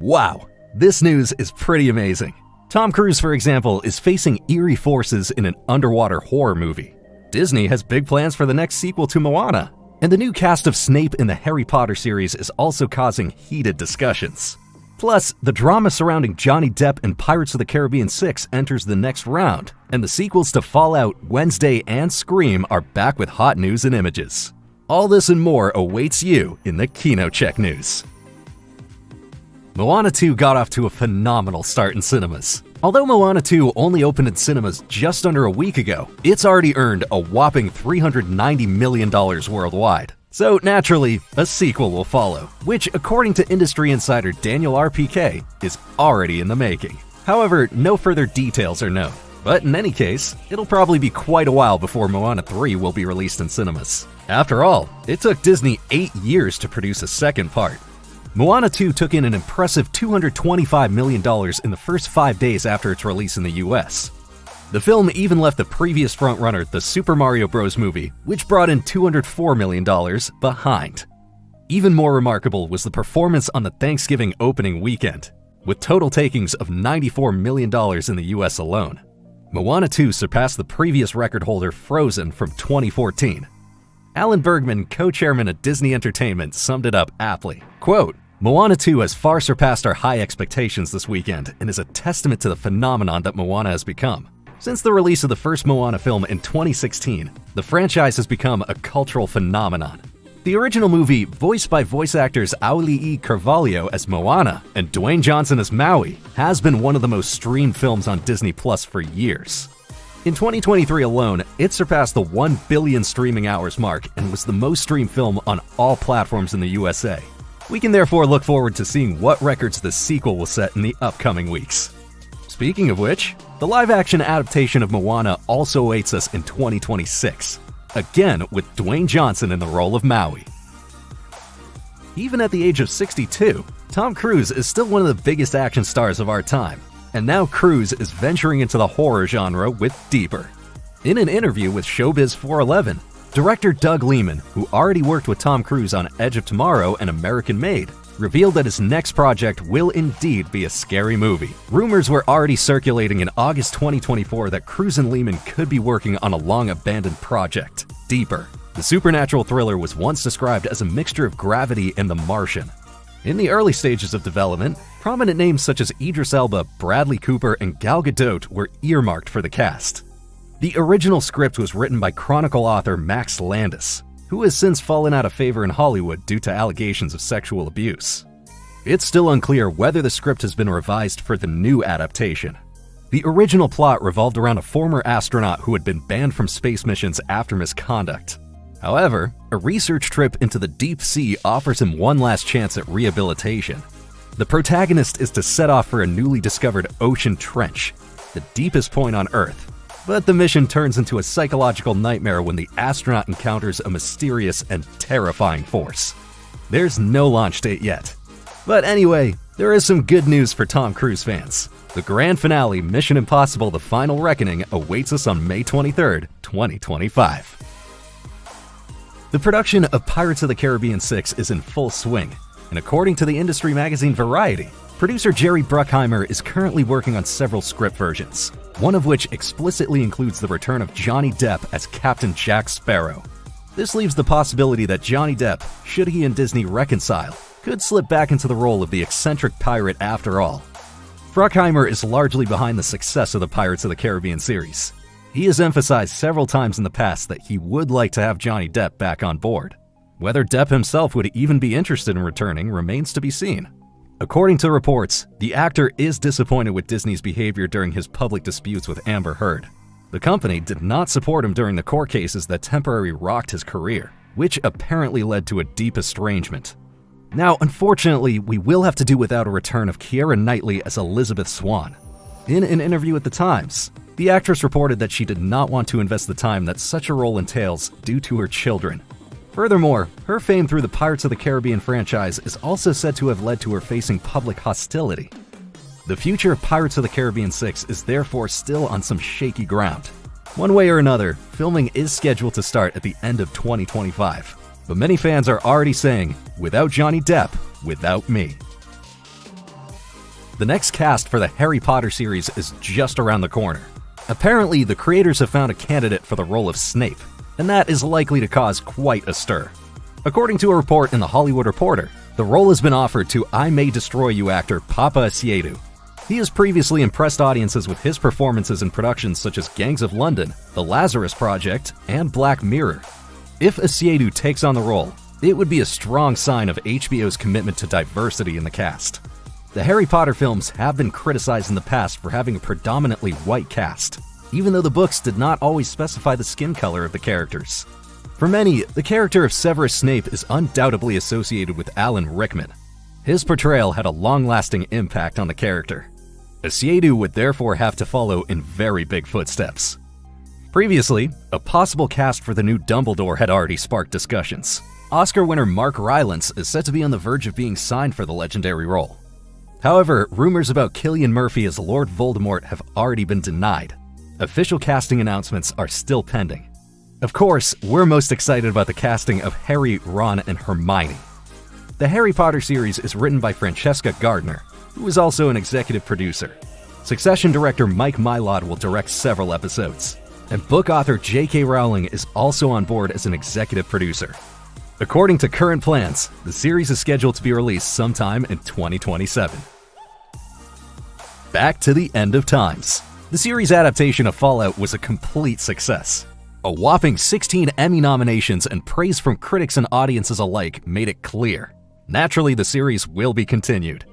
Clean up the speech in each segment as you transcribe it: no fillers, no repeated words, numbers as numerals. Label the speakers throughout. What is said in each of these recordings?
Speaker 1: Wow, this news is pretty amazing. Tom Cruise, for example, is facing eerie forces in an underwater horror movie. Disney has big plans for the next sequel to Moana, and the new cast of Snape in the Harry Potter series is also causing heated discussions. Plus, the drama surrounding Johnny Depp and Pirates of the Caribbean 6 enters the next round, and the sequels to Fallout, Wednesday, and Scream are back with hot news and images. All this and more awaits you in the KinoCheck news. Moana 2 got off to a phenomenal start in cinemas. Although Moana 2 only opened in cinemas just under a week ago, it's already earned a whopping $390 million worldwide. So naturally, a sequel will follow, which according to industry insider Daniel RPK, is already in the making. However, no further details are known. But in any case, it'll probably be quite a while before Moana 3 will be released in cinemas. After all, it took Disney 8 years to produce a second part. Moana 2 took in an impressive $225 million in the first 5 days after its release in the US. The film even left the previous frontrunner, the Super Mario Bros. Movie, which brought in $204 million, behind. Even more remarkable was the performance on the Thanksgiving opening weekend, with total takings of $94 million in the US alone. Moana 2 surpassed the previous record holder Frozen from 2014. Alan Bergman, co-chairman at Disney Entertainment, summed it up aptly. Quote, "Moana 2 has far surpassed our high expectations this weekend and is a testament to the phenomenon that Moana has become. Since the release of the first Moana film in 2016, the franchise has become a cultural phenomenon. The original movie, voiced by voice actors Auli'i Carvalho as Moana and Dwayne Johnson as Maui, has been one of the most streamed films on Disney Plus for years. In 2023 alone, it surpassed the 1 billion streaming hours mark and was the most streamed film on all platforms in the USA. We can therefore look forward to seeing what records the sequel will set in the upcoming weeks." Speaking of which, the live-action adaptation of Moana also awaits us in 2026, again with Dwayne Johnson in the role of Maui. Even at the age of 62, Tom Cruise is still one of the biggest action stars of our time, and now Cruise is venturing into the horror genre with Deeper. In an interview with Showbiz 411, director Doug Liman, who already worked with Tom Cruise on Edge of Tomorrow and American Made, revealed that his next project will indeed be a scary movie. Rumors were already circulating in August 2024 that Cruise and Liman could be working on a long-abandoned project, Deeper. The supernatural thriller was once described as a mixture of Gravity and The Martian. In the early stages of development, prominent names such as Idris Elba, Bradley Cooper, and Gal Gadot were earmarked for the cast. The original script was written by Chronicle author Max Landis, who has since fallen out of favor in Hollywood due to allegations of sexual abuse. It's still unclear whether the script has been revised for the new adaptation. The original plot revolved around a former astronaut who had been banned from space missions after misconduct. However, a research trip into the deep sea offers him one last chance at rehabilitation. The protagonist is to set off for a newly discovered ocean trench, the deepest point on Earth. But the mission turns into a psychological nightmare when the astronaut encounters a mysterious and terrifying force. There's no launch date yet. But anyway, there is some good news for Tom Cruise fans. The grand finale, Mission Impossible: The Final Reckoning, awaits us on May 23rd, 2025. The production of Pirates of the Caribbean 6 is in full swing, and according to the industry magazine Variety, producer Jerry Bruckheimer is currently working on several script versions, one of which explicitly includes the return of Johnny Depp as Captain Jack Sparrow. This leaves the possibility that Johnny Depp, should he and Disney reconcile, could slip back into the role of the eccentric pirate after all. Bruckheimer is largely behind the success of the Pirates of the Caribbean series. He has emphasized several times in the past that he would like to have Johnny Depp back on board. Whether Depp himself would even be interested in returning remains to be seen. According to reports, the actor is disappointed with Disney's behavior during his public disputes with Amber Heard. The company did not support him during the court cases that temporarily rocked his career, which apparently led to a deep estrangement. Now, unfortunately, we will have to do without a return of Keira Knightley as Elizabeth Swann. In an interview with The Times, the actress reported that she did not want to invest the time that such a role entails due to her children. Furthermore, her fame through the Pirates of the Caribbean franchise is also said to have led to her facing public hostility. The future of Pirates of the Caribbean 6 is therefore still on some shaky ground. One way or another, filming is scheduled to start at the end of 2025, but many fans are already saying, "Without Johnny Depp, without me." The next cast for the Harry Potter series is just around the corner. Apparently, the creators have found a candidate for the role of Snape, and that is likely to cause quite a stir. According to a report in The Hollywood Reporter, the role has been offered to I May Destroy You actor Papa Asiedu. He has previously impressed audiences with his performances in productions such as Gangs of London, The Lazarus Project, and Black Mirror. If Asiedu takes on the role, it would be a strong sign of HBO's commitment to diversity in the cast. The Harry Potter films have been criticized in the past for having a predominantly white cast, even though the books did not always specify the skin color of the characters. For many, the character of Severus Snape is undoubtedly associated with Alan Rickman. His portrayal had a long-lasting impact on the character. Asiedu would therefore have to follow in very big footsteps. Previously, a possible cast for the new Dumbledore had already sparked discussions. Oscar winner Mark Rylance is said to be on the verge of being signed for the legendary role. However, rumors about Cillian Murphy as Lord Voldemort have already been denied. Official casting announcements are still pending. Of course, we're most excited about the casting of Harry, Ron, and Hermione. The Harry Potter series is written by Francesca Gardner, who is also an executive producer. Succession director Mike Mylod will direct several episodes, and book author J.K. Rowling is also on board as an executive producer. According to current plans, the series is scheduled to be released sometime in 2027. Back to the End of Times. The series adaptation of Fallout was a complete success. A whopping 16 Emmy nominations and praise from critics and audiences alike made it clear. Naturally, the series will be continued.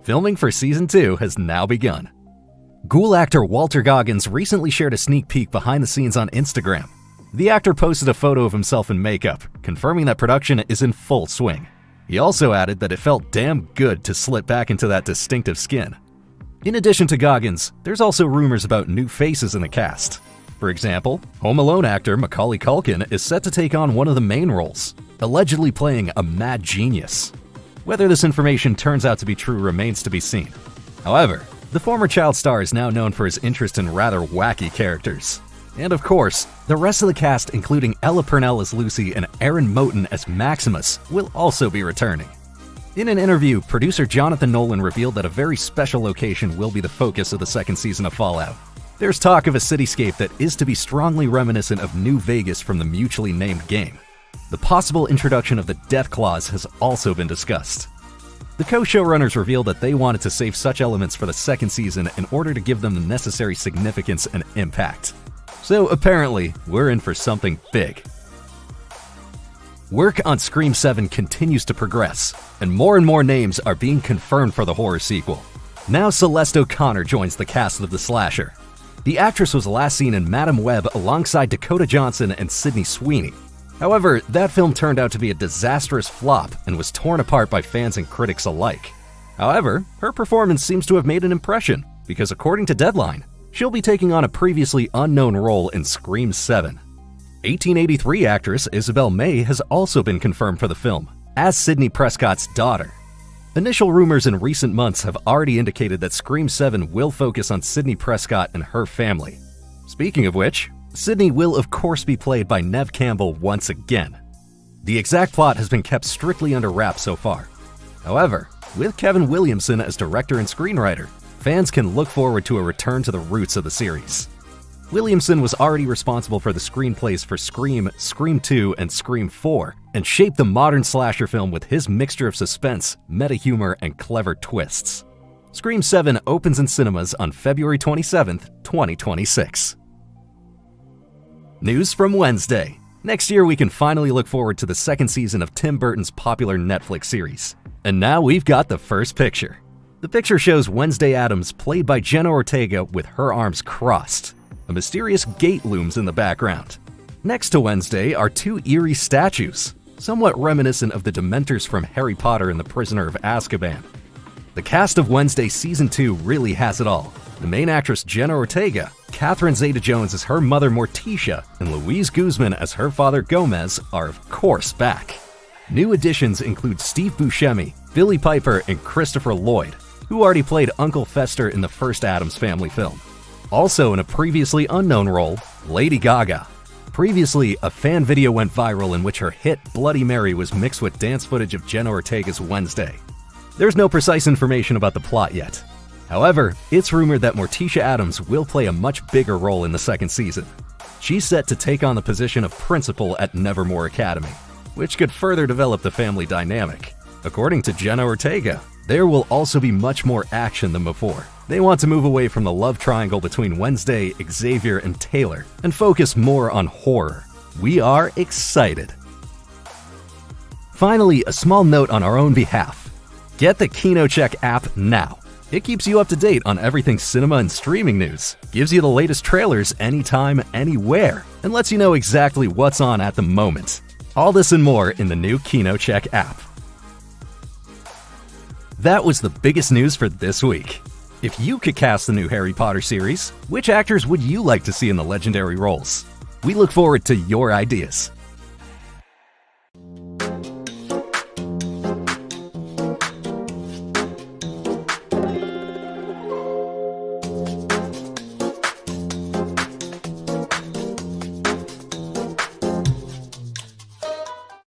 Speaker 1: Filming for Season 2 has now begun. Ghoul actor Walter Goggins recently shared a sneak peek behind the scenes on Instagram. The actor posted a photo of himself in makeup, confirming that production is in full swing. He also added that it felt damn good to slip back into that distinctive skin. In addition to Goggins, there's also rumors about new faces in the cast. For example, Home Alone actor Macaulay Culkin is set to take on one of the main roles, allegedly playing a mad genius. Whether this information turns out to be true remains to be seen. However, the former child star is now known for his interest in rather wacky characters. And of course, the rest of the cast, including Ella Purnell as Lucy and Aaron Moten as Maximus, will also be returning. In an interview, producer Jonathan Nolan revealed that a very special location will be the focus of the second season of Fallout. There's talk of a cityscape that is to be strongly reminiscent of New Vegas from the mutually named game. The possible introduction of the Death Claws has also been discussed. The co-showrunners revealed that they wanted to save such elements for the second season in order to give them the necessary significance and impact. So apparently, we're in for something big. Work on Scream 7 continues to progress, and more names are being confirmed for the horror sequel. Now Celeste O'Connor joins the cast of the slasher. The actress was last seen in Madam Web alongside Dakota Johnson and Sydney Sweeney. However, that film turned out to be a disastrous flop and was torn apart by fans and critics alike. However, her performance seems to have made an impression, because according to Deadline, she'll be taking on a previously unknown role in Scream 7. 1883 actress Isabel May has also been confirmed for the film, as Sidney Prescott's daughter. Initial rumors in recent months have already indicated that Scream 7 will focus on Sidney Prescott and her family. Speaking of which, Sidney will of course be played by Neve Campbell once again. The exact plot has been kept strictly under wraps so far. However, with Kevin Williamson as director and screenwriter, fans can look forward to a return to the roots of the series. Williamson was already responsible for the screenplays for Scream, Scream 2, and Scream 4, and shaped the modern slasher film with his mixture of suspense, meta-humor, and clever twists. Scream 7 opens in cinemas on February 27, 2026. News from Wednesday. Next year we can finally look forward to the second season of Tim Burton's popular Netflix series. And now we've got the first picture. The picture shows Wednesday Addams played by Jenna Ortega with her arms crossed. A mysterious gate looms in the background. Next to Wednesday are two eerie statues, somewhat reminiscent of the Dementors from Harry Potter and the Prisoner of Azkaban. The cast of Wednesday Season 2 really has it all. The main actress Jenna Ortega, Catherine Zeta-Jones as her mother Morticia, and Luis Guzman as her father Gomez are of course back. New additions include Steve Buscemi, Billy Piper, and Christopher Lloyd, who already played Uncle Fester in the first Addams Family film. Also in a previously unknown role, Lady Gaga. Previously, a fan video went viral in which her hit Bloody Mary was mixed with dance footage of Jenna Ortega's Wednesday. There's no precise information about the plot yet. However, it's rumored that Morticia Addams will play a much bigger role in the second season. She's set to take on the position of principal at Nevermore Academy, which could further develop the family dynamic. According to Jenna Ortega, there will also be much more action than before. They want to move away from the love triangle between Wednesday, Xavier, and Taylor and focus more on horror. We are excited. Finally, a small note on our own behalf. Get the KinoCheck app now. It keeps you up to date on everything cinema and streaming news, gives you the latest trailers anytime, anywhere, and lets you know exactly what's on at the moment. All this and more in the new KinoCheck app. That was the biggest news for this week. If you could cast the new Harry Potter series, which actors would you like to see in the legendary roles? We look forward to your ideas.